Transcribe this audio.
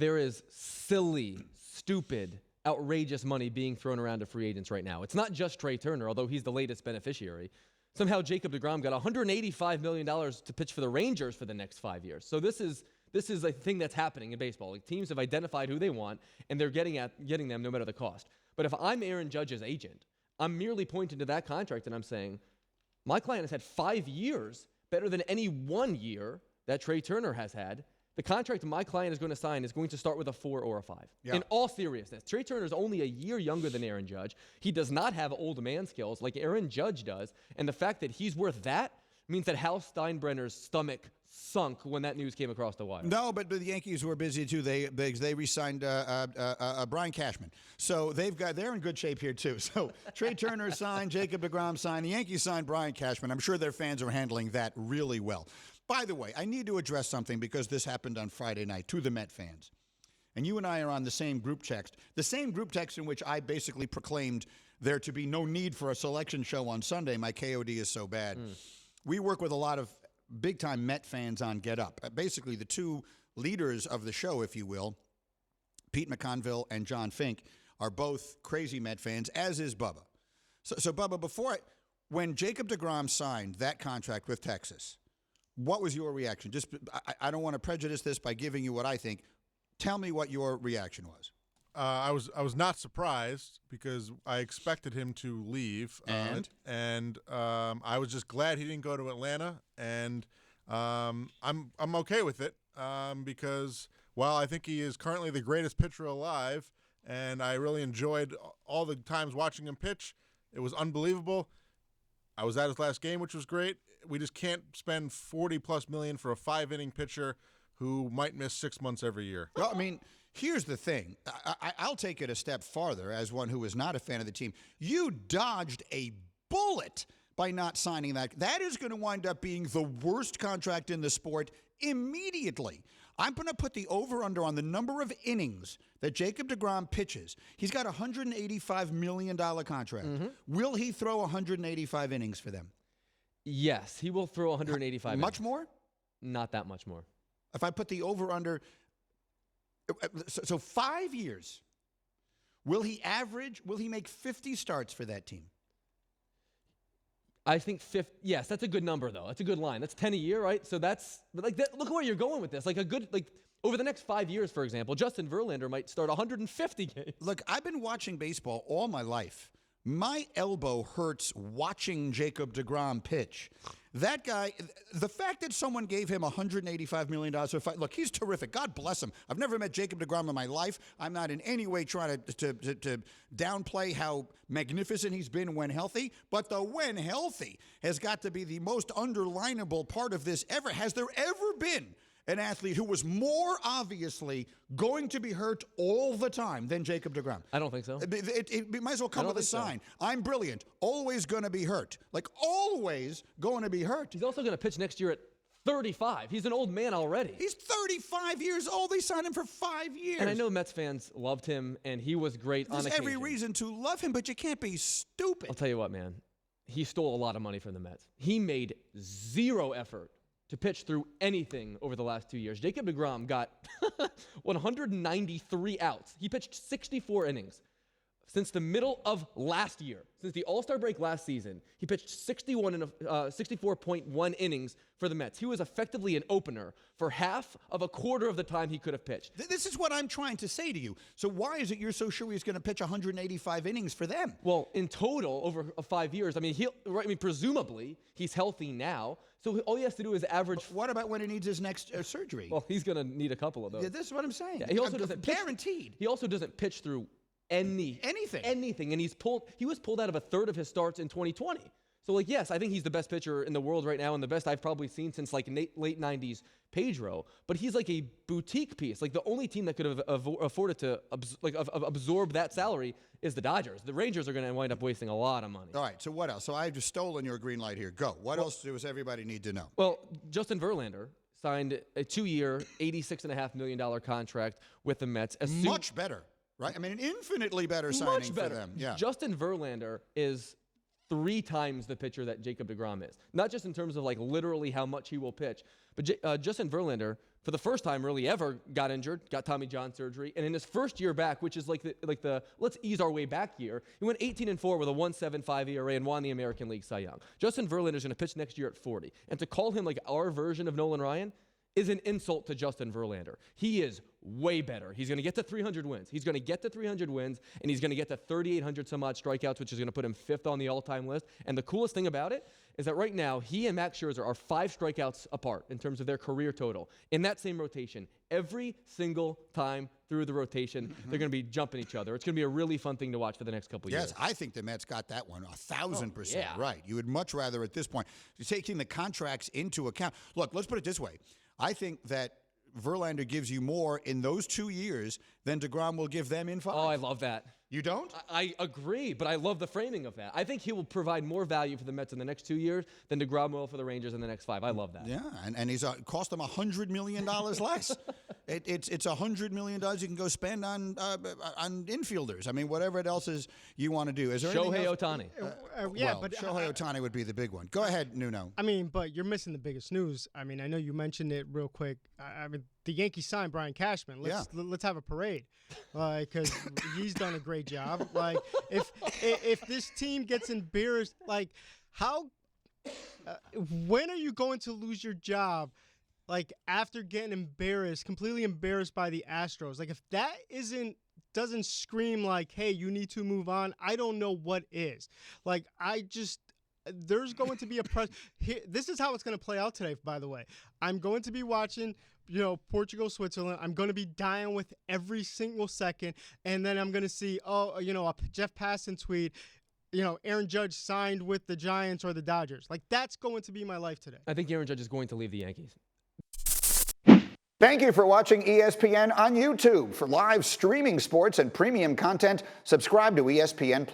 There is silly, stupid, outrageous money being thrown around to free agents right now. It's not just Trea Turner, although he's the latest beneficiary. Somehow Jacob deGrom got $185 million to pitch for the Rangers for the next 5 years. So this is a thing that's happening in baseball. Like, teams have identified who they want, and they're getting them no matter the cost. But if I'm Aaron Judge's agent, I'm merely pointing to that contract and I'm saying, my client has had 5 years better than any 1 year that Trea Turner has had. The contract my client is going to sign is going to start with a 4 or a 5. Yeah. In all seriousness, Trea Turner is only a year younger than Aaron Judge. He does not have old man skills like Aaron Judge does. And the fact that he's worth that means that Hal Steinbrenner's stomach sunk when that news came across the wire. No, but the Yankees were busy too. They re-signed Brian Cashman, so they're in good shape here too. So Trea Turner signed, Jacob deGrom signed, the Yankees signed Brian Cashman. I'm sure their fans are handling that really well. By the way, I need to address something because this happened on Friday night to the Met fans, and you and I are on the same group text, in which I basically proclaimed there to be no need for a selection show on Sunday. My KOD is so bad. We work with a lot of big-time Met fans on Get Up. Basically, the two leaders of the show, if you will, Pete McConville and John Fink, are both crazy Met fans, as is Bubba. So Bubba, when Jacob deGrom signed that contract with Texas, what was your reaction? I don't want to prejudice this by giving you what I think. Tell me what your reaction was. I was not surprised because I expected him to leave, and I was just glad he didn't go to Atlanta, and I'm okay with it because while I think he is currently the greatest pitcher alive, and I really enjoyed all the times watching him pitch, it was unbelievable. I was at his last game, which was great. We just can't spend $40+ million for a 5-inning pitcher who might miss 6 months every year. Well, I mean, here's the thing. I'll take it a step farther as one who is not a fan of the team. You dodged a bullet by not signing that. That is going to wind up being the worst contract in the sport immediately. I'm going to put the over-under on the number of innings that Jacob deGrom pitches. He's got a $185 million contract. Mm-hmm. Will he throw 185 innings for them? Yes, he will throw 185 innings. Much more? Not that much more. If I put the over-under, so 5 years, will he make 50 starts for that team? I think 50. Yes, that's a good number, though. That's a good line. That's 10 a year, right? So that's like that. Look where you're going with this. Over the next 5 years, for example, Justin Verlander might start 150 games. Look, I've been watching baseball all my life. My elbow hurts watching Jacob deGrom pitch. That guy, the fact that someone gave him $185 million for a fight, look, he's terrific. God bless him. I've never met Jacob deGrom in my life. I'm not in any way trying to downplay how magnificent he's been when healthy, but the when healthy has got to be the most underlinable part of this ever. Has there ever been an athlete who was more obviously going to be hurt all the time than Jacob deGrom? I don't think so. It might as well come with a sign. So. I'm brilliant. Always going to be hurt. Like, always going to be hurt. He's also going to pitch next year at 35. He's an old man already. He's 35 years old. They signed him for 5 years. And I know Mets fans loved him, and he was great on occasion. There's every reason to love him, but you can't be stupid. I'll tell you what, man. He stole a lot of money from the Mets. He made zero effort to pitch through anything over the last 2 years. Jacob deGrom got 193 outs. He pitched 64 innings. Since the middle of last year, since the All-Star break last season, he pitched 64.1 innings for the Mets. He was effectively an opener for half of a quarter of the time he could have pitched. This is what I'm trying to say to you. So why is it you're so sure he's going to pitch 185 innings for them? Well, in total, over 5 years, presumably, he's healthy now. So all he has to do is average. But what about when he needs his next surgery? Well, he's going to need a couple of those. Yeah, this is what I'm saying. Yeah, he also doesn't guaranteed. He also doesn't pitch through anything. And he was pulled out of a third of his starts in 2020. So, yes, I think he's the best pitcher in the world right now and the best I've probably seen since, late 90s Pedro. But he's like a boutique piece. Like, the only team that could have afforded to absorb that salary is the Dodgers. The Rangers are going to wind up wasting a lot of money. All right, so what else? So I've just stolen your green light here. Go. What else does everybody need to know? Well, Justin Verlander signed a 2-year, $86.5 million contract with the Mets. Much better. Right? I mean, an infinitely better signing for them. Yeah. Justin Verlander is 3 times the pitcher that Jacob deGrom is. Not just in terms of literally how much he will pitch, but Justin Verlander for the first time really ever got injured, got Tommy John surgery, and in his first year back, which is like the let's ease our way back year, he went 18-4 with a 1.75 ERA and won the American League Cy Young. Justin Verlander's going to pitch next year at 40, and to call him like our version of Nolan Ryan is an insult to Justin Verlander. He is way better. He's going to get to 300 wins. He's going to get to 300 wins, and he's going to get to 3,800 some odd strikeouts, which is going to put him 5th on the all-time list. And the coolest thing about it is that right now, he and Max Scherzer are 5 strikeouts apart in terms of their career total. In that same rotation, every single time through the rotation, they're going to be jumping each other. It's going to be a really fun thing to watch for the next couple of years. Yes, I think the Mets got that one 1,000% yeah. right. You would much rather at this point, taking the contracts into account. Look, let's put it this way. I think that Verlander gives you more in those 2 years than deGrom will give them in 5. Oh, I love that. You don't? I agree, but I love the framing of that. I think he will provide more value for the Mets in the next 2 years than deGrom will for the Rangers in the next 5. I love that. Yeah, and he's cost them $100 million less. It's $100 million you can go spend on infielders. I mean, whatever else is you want to do. Is there Shohei else? Ohtani. Yeah, well, but Shohei Ohtani would be the big one. Go ahead, Nuno. I mean, but you're missing the biggest news. I mean, I know you mentioned it real quick. I mean, the Yankees signed Brian Cashman. Let's have a parade, because he's done a great job. Like, if this team gets embarrassed, like, how? When are you going to lose your job? Like, after getting embarrassed, completely embarrassed by the Astros. Like, if that doesn't scream like, hey, you need to move on, I don't know what is. Like, there's going to be a press. This is how it's going to play out today, by the way. I'm going to be watching, Portugal, Switzerland. I'm going to be dying with every single second. And then I'm going to see, a Jeff Passan tweet, Aaron Judge signed with the Giants or the Dodgers. Like, that's going to be my life today. I think Aaron Judge is going to leave the Yankees. Thank you for watching ESPN on YouTube. For live streaming sports and premium content, subscribe to ESPN+.